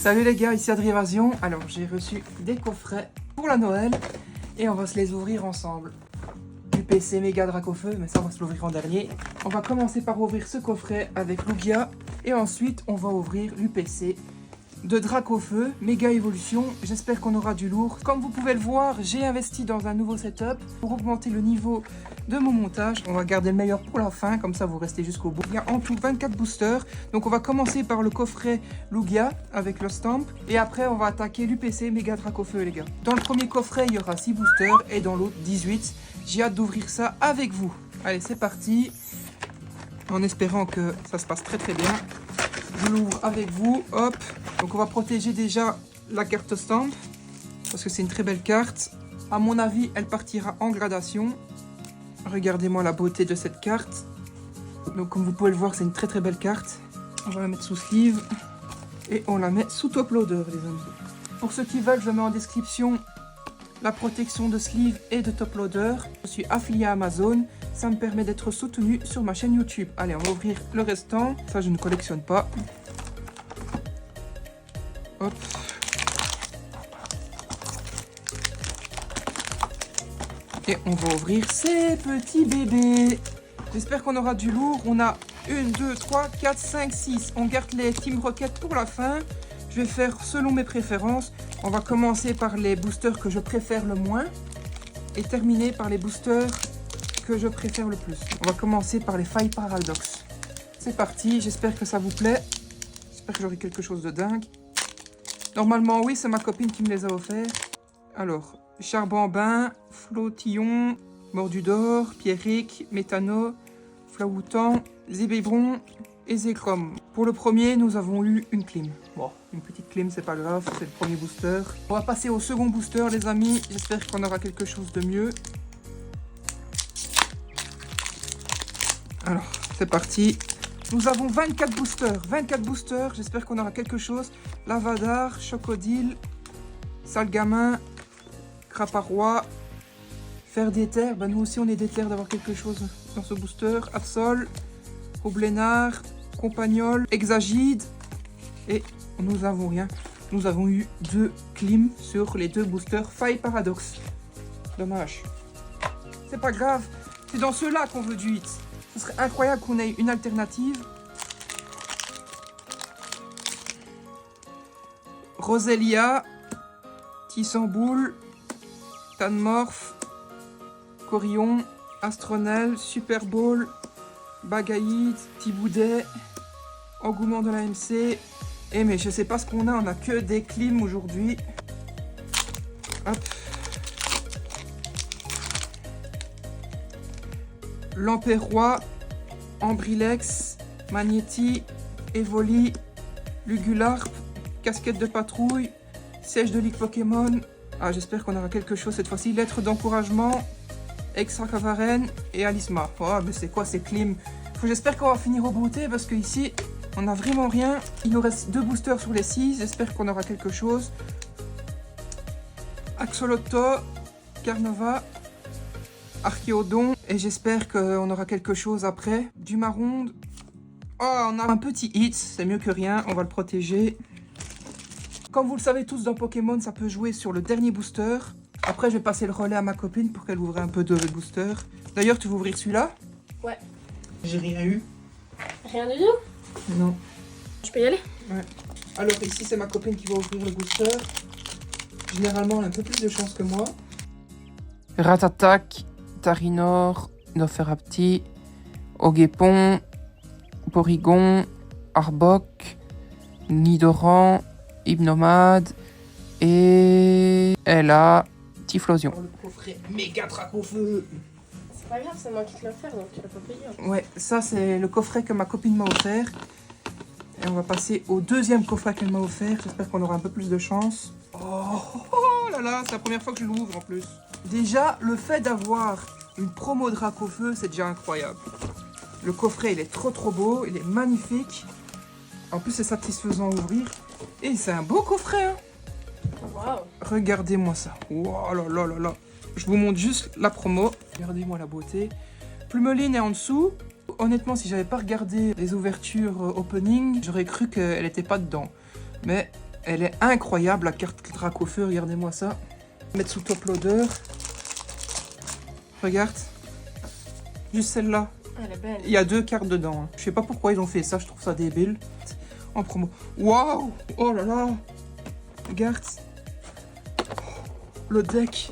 Salut les gars, ici Adrievasion. Alors j'ai reçu des coffrets pour la Noël et on va se les ouvrir ensemble. UPC Méga Dracofeu, mais ça on va se l'ouvrir en dernier. On va commencer par ouvrir ce coffret avec Lugia et ensuite on va ouvrir l'UPC de Dracofeu Méga Évolution. J'espère qu'on aura du lourd. Comme vous pouvez le voir, j'ai investi dans un nouveau setup pour augmenter le niveau de mon montage. On va garder le meilleur pour la fin, comme ça vous restez jusqu'au bout. Il y a en tout 24 boosters. Donc on va commencer par le coffret Lugia avec le stamp. Et après on va attaquer l'UPC Méga Dracofeu les gars. Dans le premier coffret il y aura 6 boosters et dans l'autre 18. J'ai hâte d'ouvrir ça avec vous. Allez c'est parti. En espérant que ça se passe très bien. Je l'ouvre avec vous, hop. Donc on va protéger déjà la carte stamp, parce que c'est une très belle carte. À mon avis, elle partira en gradation. Regardez-moi la beauté de cette carte. Donc comme vous pouvez le voir, c'est une très belle carte. On va la mettre sous sleeve et on la met sous top loader les amis. Pour ceux qui veulent, je mets en description la protection de sleeve et de top loader. Je suis affilié à Amazon. Ça me permet d'être soutenu sur ma chaîne YouTube. Allez, on va ouvrir le restant. Ça, je ne collectionne pas. Hop. Et on va ouvrir ces petits bébés. J'espère qu'on aura du lourd. On a 1, 2, 3, 4, 5, 6. On garde les Team Rocket pour la fin. Je vais faire selon mes préférences. On va commencer par les boosters que je préfère le moins. Et terminer par les boosters que je préfère le plus. On va commencer par les Failles Paradox. C'est parti, j'espère que ça vous plaît. J'espère que j'aurai quelque chose de dingue. Normalement, oui, c'est ma copine qui me les a offerts. Alors, Charbambin, Flottillon, Mordu d'Or, Pierrick, Méthano, Flaoutan, Zébébron et Zécrom. Pour le premier, nous avons eu une clim. Bon, une petite clim, c'est pas grave, c'est le premier booster. On va passer au second booster, les amis. J'espère qu'on aura quelque chose de mieux. Alors, c'est parti. Nous avons 24 boosters. 24 boosters. J'espère qu'on aura quelque chose. Lavadar, Chocodile, Salgamin, Craparois, Fer d'éther. Ben, nous aussi, on est d'éther d'avoir quelque chose dans ce booster. Absol, Roublénard, Compagnol, Hexagide. Et nous avons rien. Nous avons eu 2 clims sur les 2 boosters Faille Paradox. Dommage. C'est pas grave. C'est dans ceux-là qu'on veut du hit. Ce serait incroyable qu'on ait une alternative. Roselia, Tissamboul, Tanmorph, Corion, Astronel, Super Bowl, Bagaïd, Thiboudet, Engouement de la MC. Et mais je sais pas ce qu'on a, on a que des clims aujourd'hui. Hop. Lampérois, Ambrilex, Magnéti, Evoli, Lugularp, Casquette de patrouille, Siège de ligue Pokémon. Ah, j'espère qu'on aura quelque chose cette fois-ci. Lettre d'encouragement, Extra Cavaren et Alisma. Oh, mais c'est quoi ces clims? J'espère qu'on va finir au beauté parce qu'ici, on n'a vraiment rien. Il nous reste 2 boosters sur les 6. J'espère qu'on aura quelque chose. Axolotl, Carnova, Archéodon. Et j'espère qu'on aura quelque chose après. Du Marronde. Oh, on a un petit hit. C'est mieux que rien. On va le protéger. Comme vous le savez tous, dans Pokémon, ça peut jouer sur le dernier booster. Après, je vais passer le relais à ma copine pour qu'elle ouvre un peu de boosters. D'ailleurs, tu veux ouvrir celui-là? Ouais. J'ai rien eu. Rien du tout? Non. Je peux y aller? Ouais. Alors ici, c'est ma copine qui va ouvrir le booster. Généralement, elle a un peu plus de chance que moi. Ratatak, Tarinor, Noferapti, Oguépon, Porygon, Arbok, Nidoran, Hypnomade et elle a Typhlosion. Oh, le coffret Méga Dracofeu. C'est pas grave, c'est moi qui te l'ai offert, donc tu l'as pas payé. Hein. Ouais, ça c'est le coffret que ma copine m'a offert. Et on va passer au deuxième coffret qu'elle m'a offert. J'espère qu'on aura un peu plus de chance. Oh là là, c'est la première fois que je l'ouvre en plus. Déjà, le fait d'avoir une promo Dracofeu, c'est déjà incroyable. Le coffret, il est trop beau, il est magnifique. En plus, c'est satisfaisant à ouvrir. Et c'est un beau coffret, hein. Waouh. Regardez-moi ça. Oh là là là là. Je vous montre juste la promo. Regardez-moi la beauté. Plumeline est en dessous. Honnêtement, si j'avais pas regardé les ouvertures opening, j'aurais cru qu'elle n'était pas dedans. Mais Elle est incroyable, la carte Dracofeu, regardez-moi ça. Mettre sous top loader. Regarde. Juste celle-là. Elle est belle. Il y a 2 cartes dedans. Hein. Je sais pas pourquoi ils ont fait ça, je trouve ça débile. En promo. Waouh! Oh là là! Regarde. Le deck.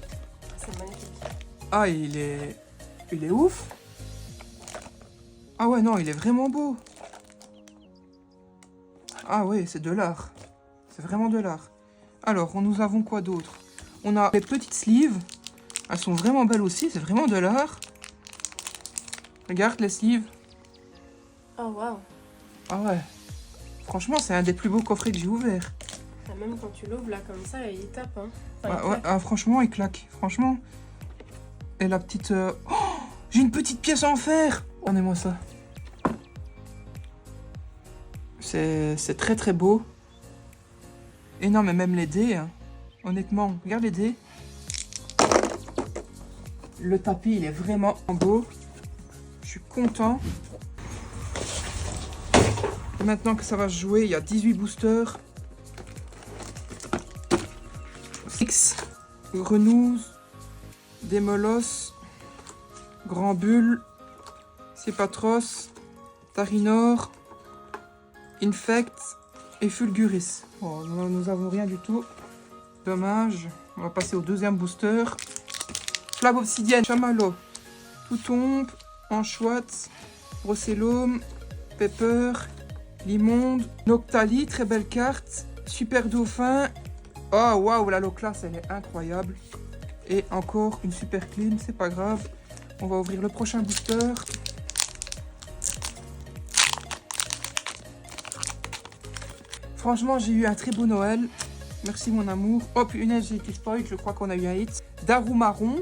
C'est magnifique. Ah, il est ouf. Ah ouais, non, il est vraiment beau. Ah ouais, c'est de l'art. C'est vraiment de l'art. Alors, nous avons quoi d'autre? On a les petites sleeves. Elles sont vraiment belles aussi, c'est vraiment de l'art. Regarde les sleeves. Oh waouh. Ah ouais. Franchement, c'est un des plus beaux coffrets que j'ai ouvert. Ah, même quand tu l'ouvres là comme ça, il tape. Hein. Ouais, Enfin, il ouais, claque. ah, franchement, il claque. Franchement. Et la petite... Oh, j'ai une petite pièce en fer. Regardez-moi ça. C'est très très beau. Et non, mais même les dés, hein. Honnêtement, regarde les dés. Le tapis, il est vraiment beau. Je suis content. Maintenant que ça va se jouer, il y a 18 boosters. 6. Grenouille. Démolos. Grand Bull. Cépatros. Tarinor. Infect. Et Fulguris. Bon, nous avons rien du tout. Dommage. On va passer au deuxième booster. Flamme obsidienne, chamallow, toutombe, anchoite, brocellum, pepper, limonde, noctali, très belle carte, super dauphin. Oh waouh, la low class, elle est incroyable. Et encore une super clean, c'est pas grave. On va ouvrir le prochain booster. Franchement, j'ai eu un très beau Noël. Merci mon amour. Oh punaise, j'ai été spoil, je crois qu'on a eu un hit. Darou marron.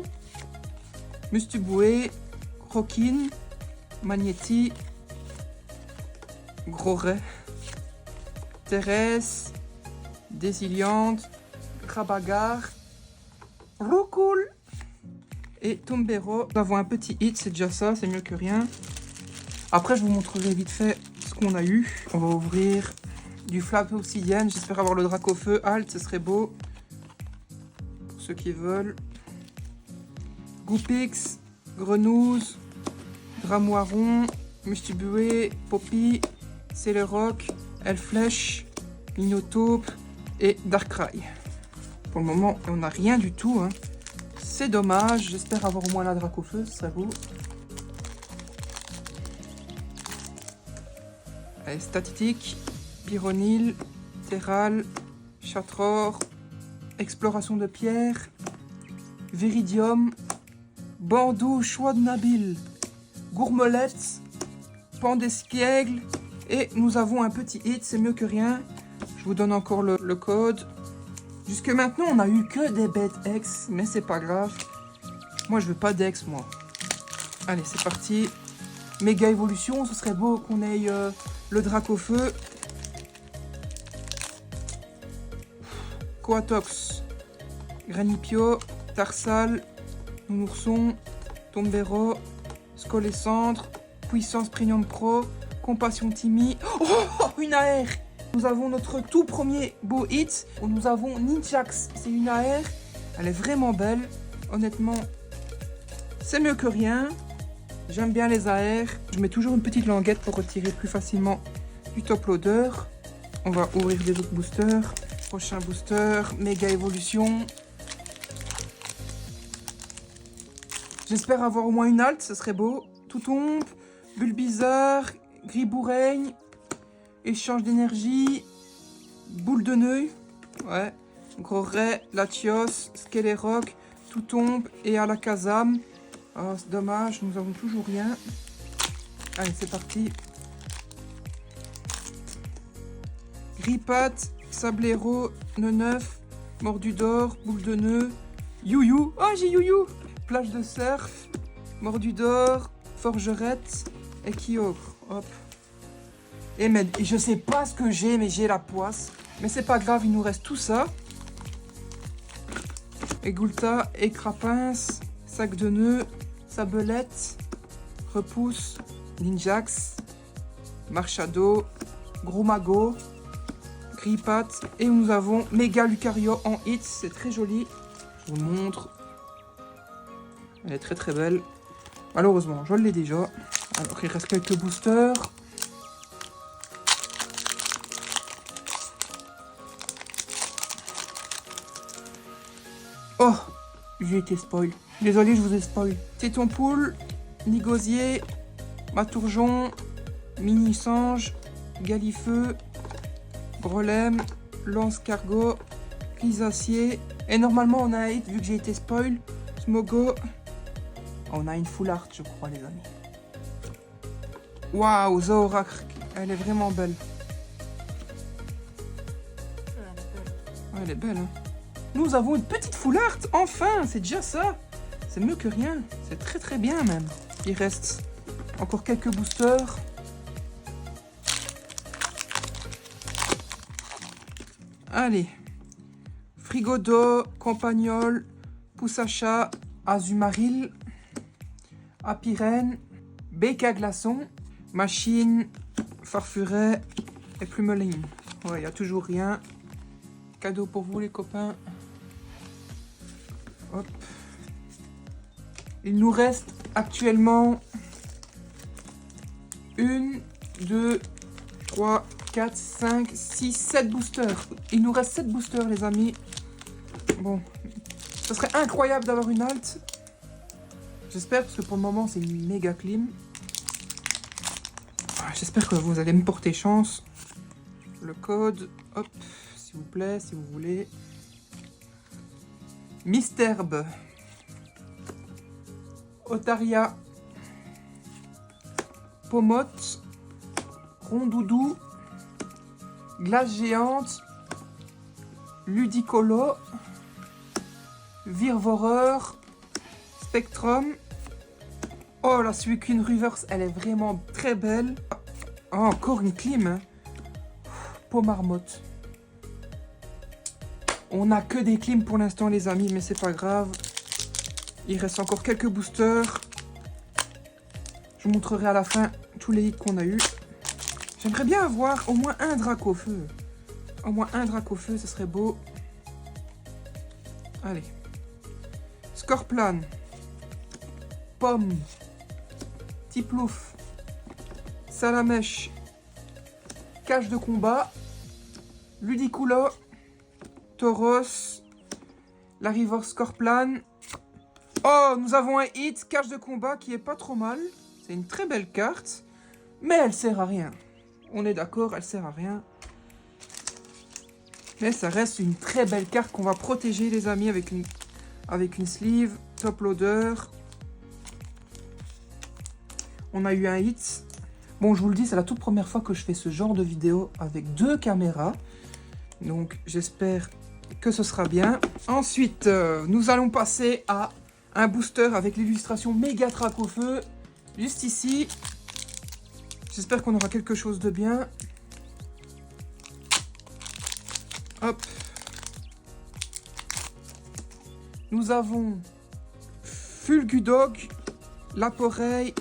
Mustuboué, Croquine, Magnéti, Groret, Thérèse, Désiliante, Rabagar, Roucoul et Tombero. Nous avons un petit hit, c'est déjà ça, c'est mieux que rien. Après, je vous montrerai vite fait ce qu'on a eu. On va ouvrir du Flamme obsidienne. J'espère avoir le Dracofeu. Halt, ce serait beau. Pour ceux qui veulent. Goupix, Grenouille, Dramoiron, Mustiboué, Poppy, Céleroc, Elflèche, Minotaube et Darkrai. Pour le moment, on n'a rien du tout. Hein. C'est dommage. J'espère avoir au moins la Dracofeu, ce serait beau. Allez, Statique, Pyronil, Terral, Chatror, Exploration de pierre, Viridium, Bandeau, Choix de Nabil, Gourmelette, Pan d'Espiègle, et nous avons un petit hit, c'est mieux que rien. Je vous donne encore le code. Jusque maintenant, on a eu que des bêtes X, mais c'est pas grave. Moi, je veux pas d'X, moi. Allez, c'est parti. Méga évolution, ce serait beau qu'on ait le Dracofeu. Coatox, Granipio, Tarsal, Nounourson, Tombero, Scolescendre, Puissance Premium Pro, Compassion Timmy. Oh, une AR. Nous avons notre tout premier beau hit. Nous avons Ninjax, c'est une AR. Elle est vraiment belle. Honnêtement, c'est mieux que rien. J'aime bien les AR. Je mets toujours une petite languette pour retirer plus facilement du top loader. On va ouvrir des autres boosters. Prochain booster, méga évolution. J'espère avoir au moins une halte, ce serait beau. Toutombe, Bulbizarre, Griboureigne, échange d'énergie, boule de neuil, ouais, Groret, Latios, Skéléroc, Toutombe et Alakazam. Oh, c'est dommage, nous avons toujours rien. Allez, c'est parti. Gripat, Sablero, Neuf, Mordu d'or, Boule de nœud, Youyou. Oh, j'ai Youyou. Plage de surf, Mordu d'or, Forgerette et Kyogre. Hop. Et je sais pas ce que j'ai, mais j'ai la poisse. Mais c'est pas grave, il nous reste tout ça. Égoulta, Écrapince, Sac de nœud, Sabelette, Repousse, Ninjax, Marchado, Gros Mago, Ripat. Et nous avons Méga Lucario en hits. C'est très joli. Je vous le montre. Elle est très très belle. Malheureusement, je l'ai déjà. Alors, il reste quelques boosters. Oh, j'ai été spoil. Désolé, je vous ai spoil. Téton Poule, Nigosier, Matourjon, Mini Sange, Galifeu, Grolem, Lance Cargo, Grisacier. Et normalement, on a un hit vu que j'ai été spoil. Smogo. On a une full art, je crois, les amis. Waouh, Zoroark. Elle est vraiment belle. Elle est belle, hein. Nous avons une petite full art, enfin, c'est déjà ça. C'est mieux que rien, c'est très très bien même. Il reste encore quelques boosters. Allez. Frigodo, Campagnol, Poussacha, Azumaril, Apirène, Béca Glaçon, Machine, Farfuret et Plumeline. Ouais, il n'y a toujours rien. Cadeau pour vous les copains. Hop. Il nous reste actuellement 1, 2, 3, 4, 5, 6, 7 boosters. Il nous reste 7 boosters les amis. Bon, ce serait incroyable d'avoir une alt. J'espère parce que pour le moment c'est une méga clim. J'espère que vous allez me porter chance. Le code, hop, s'il vous plaît, si vous voulez. Misterbe, Otaria, Pomote, Rondoudou, Glace Géante, Ludicolo, Virvoreur, Spectrum. Oh, la Suicune Reverse, elle est vraiment très belle. Oh, encore une clim, hein. Pomarmotte. On n'a que des clims pour l'instant les amis, mais c'est pas grave. Il reste encore quelques boosters. Je vous montrerai à la fin tous les hits qu'on a eu. J'aimerais bien avoir au moins un Dracofeu. Au moins un Dracofeu, ce serait beau. Allez. Scorplan. Pomme. Tiplouf. Salamèche. Cache de combat. Ludicolo. Tauros, Larivore Scorplan. Oh, nous avons un hit, cache de combat qui est pas trop mal. C'est une très belle carte, mais elle sert à rien. On est d'accord, elle sert à rien. Mais ça reste une très belle carte qu'on va protéger les amis avec une sleeve, top loader. On a eu un hit. Bon, je vous le dis, c'est la toute première fois que je fais ce genre de vidéo avec 2 caméras. Donc, j'espère que ce sera bien. Ensuite, nous allons passer à un booster avec l'illustration méga Dracofeu. Juste ici. J'espère qu'on aura quelque chose de bien. Hop. Nous avons Fulgudog, Laporeille,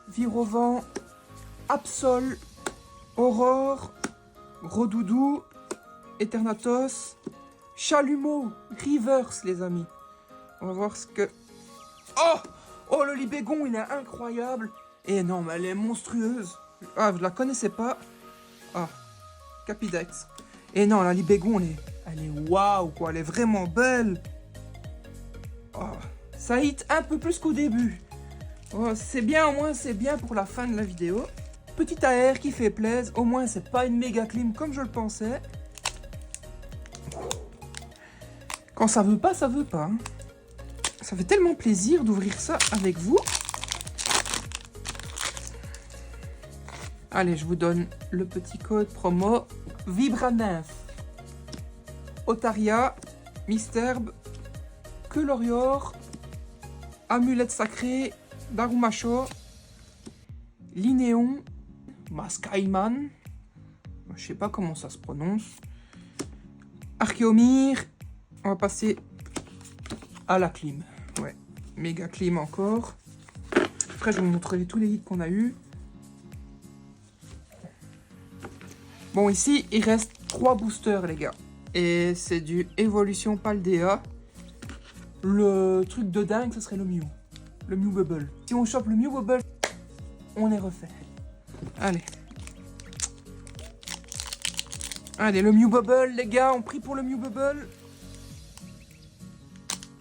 Virovent, Absol, Aurore, Rodoudou, Eternatos, Chalumeau, Reverse les amis. On va voir ce que... Oh! Oh, le Libégon, il est incroyable. Et non, mais elle est monstrueuse. Ah, vous la connaissez pas? Ah, Capidex. Et non, la Libégon, elle est waouh, quoi. Elle est vraiment belle. Oh, ça hit un peu plus qu'au début. Oh, c'est bien, au moins, c'est bien pour la fin de la vidéo. Petit AR qui fait plaisir. Au moins, c'est pas une méga clim comme je le pensais. Quand ça veut pas, ça veut pas. Hein. Ça fait tellement plaisir d'ouvrir ça avec vous. Allez, je vous donne le petit code promo. Vibra9, Otaria, Misterbe, Quelorior, Amulette Sacrée, Darumacho, Linéon, Mascaiman, je sais pas comment ça se prononce, Archéomir. On va passer à la clim. Ouais, méga clim encore. Après, je vais vous montrer tous les hits qu'on a eu. Bon, ici, il reste 3 boosters, les gars. Et c'est du Evolution Paldea. Le truc de dingue, ce serait le Mew. Le Mew Bubble. Si on chope le Mew Bubble, on est refait. Allez. Allez, le Mew Bubble, les gars, on prie pour le Mew Bubble.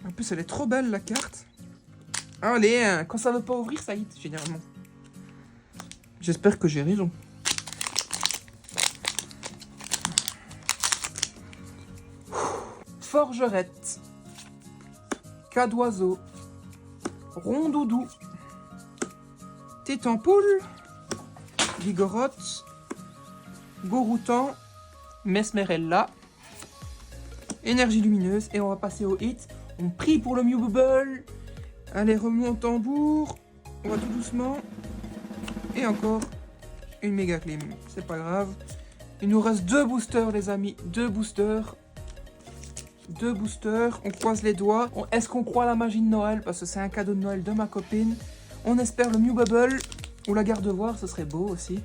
En plus, elle est trop belle, la carte. Allez, hein, quand ça veut pas ouvrir, ça hit, généralement. J'espère que j'ai raison. Forgerette. Cas d'oiseau. Rondoudou. Tétampoule. Vigorotte. Goroutan. Mesmerella. Énergie lumineuse. Et on va passer au hit. On prie pour le Mew Bubble. Allez, remonte tambour. On va tout doucement. Et encore une méga clim. C'est pas grave. Il nous reste 2 boosters, les amis. 2 boosters. 2 boosters. On croise les doigts. Est-ce qu'on croit à la magie de Noël? Parce que c'est un cadeau de Noël de ma copine. On espère le Mew Bubble. Ou la garde-voir, ce serait beau aussi.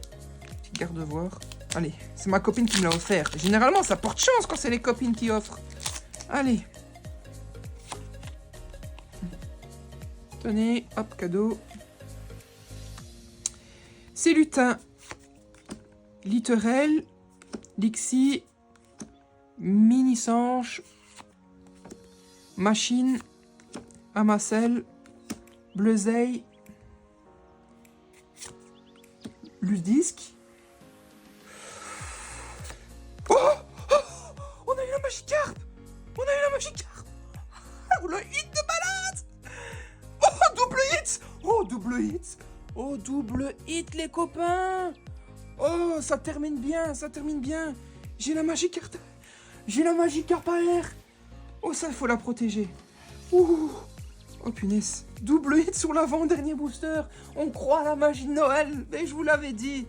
Petite garde-voir. Allez, c'est ma copine qui me l'a offert. Généralement, ça porte chance quand c'est les copines qui offrent. Allez. Tenez, hop, cadeau. C'est lutin. Littorel. Lixie. Mini-sanche. Machine. Amacel. Bleuzeil. Ludisk. Oh, on a eu la Magikarp. On a eu la Magikarp. Oh, le hit de balade. Oh, double hit. Oh, double hit. Oh, double hit, les copains. Oh, ça termine bien, ça termine bien. J'ai la Magikarp. J'ai la Magikarp à air. Oh, ça, il faut la protéger. Ouh. Oh, punaise. Double hit sur l'avant-dernier booster. On croit à la magie de Noël. Mais je vous l'avais dit.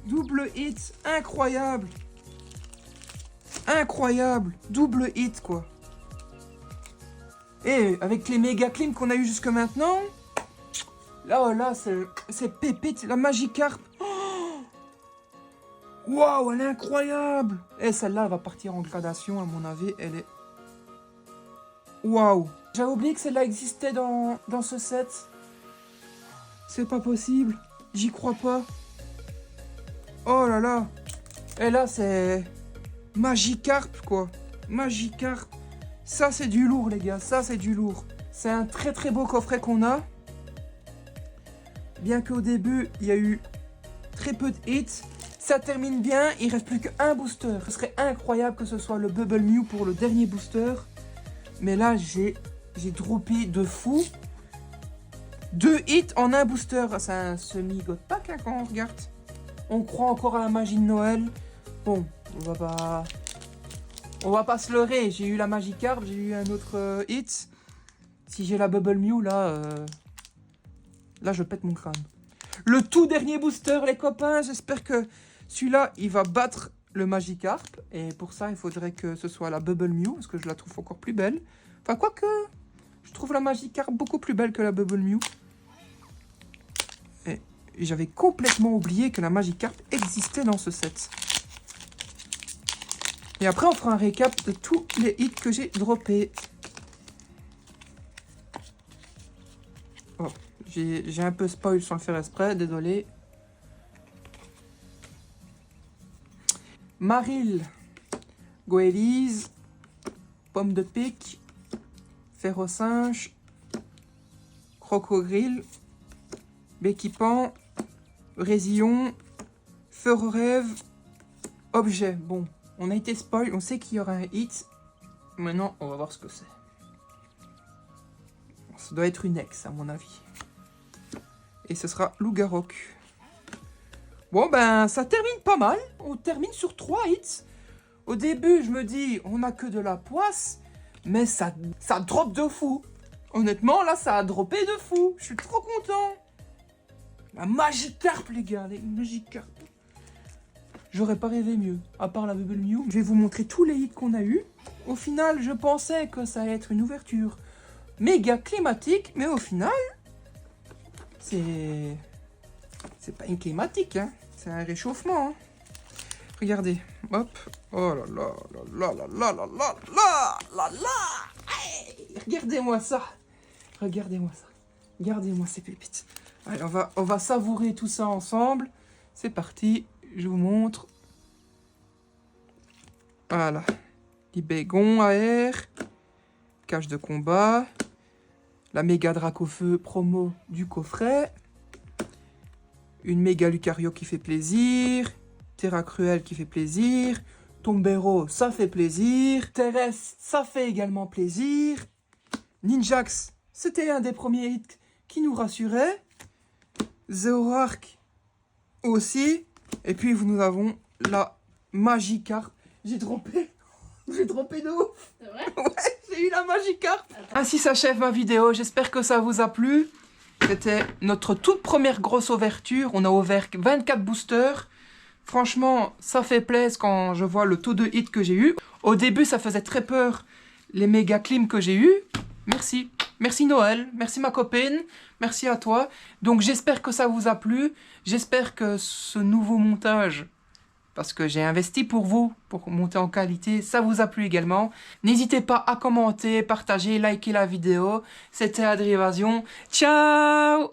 Double hit. Incroyable. Incroyable. Double hit, quoi. Et avec les méga clims qu'on a eu jusque maintenant. Là, c'est pépite. La Magikarp. Waouh, elle est incroyable. Et celle-là, elle va partir en gradation, à mon avis. Elle est... Waouh. J'avais oublié que celle-là existait dans ce set. C'est pas possible. J'y crois pas. Oh là là. Et là, c'est... Magikarp, quoi. Magikarp. Ça, c'est du lourd, les gars. Ça, c'est du lourd. C'est un très très beau coffret qu'on a. Bien qu'au début, il y a eu très peu de hits. Ça termine bien. Il reste plus qu'un booster. Ce serait incroyable que ce soit le Bubble Mew pour le dernier booster. Mais là, j'ai droppé de fou. 2 hits en un booster. C'est un semi-god pack, hein, quand on regarde. On croit encore à la magie de Noël. Bon, on va pas se leurrer. J'ai eu la Magikarp, j'ai eu un autre hit. Si j'ai la Bubble Mew, là, je pète mon crâne. Le tout dernier booster, les copains. J'espère que celui-là, il va battre le Magikarp. Et pour ça, il faudrait que ce soit la Bubble Mew, parce que je la trouve encore plus belle. Enfin, quoique, je trouve la Magikarp beaucoup plus belle que la Bubble Mew. Et j'avais complètement oublié que la Magikarp existait dans ce set. Et après, on fera un récap de tous les hits que j'ai droppés. Oh, j'ai un peu spoil sans le faire exprès, désolé. Maril, Goélise, Pomme de pique, Ferrosinge, Crocogrille, Béquipan, Résillon, Feu Rêve, Objet. Bon, on a été spoil, on sait qu'il y aura un hit. Maintenant, on va voir ce que c'est. Ça doit être une ex, à mon avis. Et ce sera Lougaroc. Bon, ben, ça termine pas mal. On termine sur 3 hits. Au début, je me dis, on n'a que de la poisse. Mais ça drop de fou. Honnêtement, là, ça a droppé de fou. Je suis trop content. La Magikarp, les gars. Les Magikarp. J'aurais pas rêvé mieux. À part la Bubble Mew. Je vais vous montrer tous les hits qu'on a eu. Au final, je pensais que ça allait être une ouverture méga climatique. Mais au final, c'est pas une climatique, hein. C'est un réchauffement, hein. Regardez, hop. Oh là là là là là là là là là là. Hey, regardez-moi ça. Regardez-moi ça. Regardez-moi ces pépites. Allez, on va savourer tout ça ensemble. C'est parti, je vous montre. Voilà. Les bacon à air. Cache de combat. La méga Dracofeu promo du coffret. Une méga Lucario qui fait plaisir. Terra Cruel qui fait plaisir. Tombero, ça fait plaisir. Terrestre, ça fait également plaisir. Ninjax, c'était un des premiers hits qui nous rassurait. Zoroark aussi. Et puis nous avons la Magikarp. J'ai trompé. J'ai trompé de ouf. C'est vrai? Ouais, j'ai eu la Magikarp. Ainsi s'achève ma vidéo. J'espère que ça vous a plu. C'était notre toute première grosse ouverture. On a ouvert 24 boosters. Franchement, ça fait plaisir quand je vois le taux de hit que j'ai eu. Au début, ça faisait très peur les méga clims que j'ai eu. Merci. Merci Noël. Merci ma copine. Merci à toi. Donc j'espère que ça vous a plu. J'espère que ce nouveau montage, parce que j'ai investi pour vous, pour monter en qualité, ça vous a plu également. N'hésitez pas à commenter, partager, liker la vidéo. C'était Adrievasion. Ciao!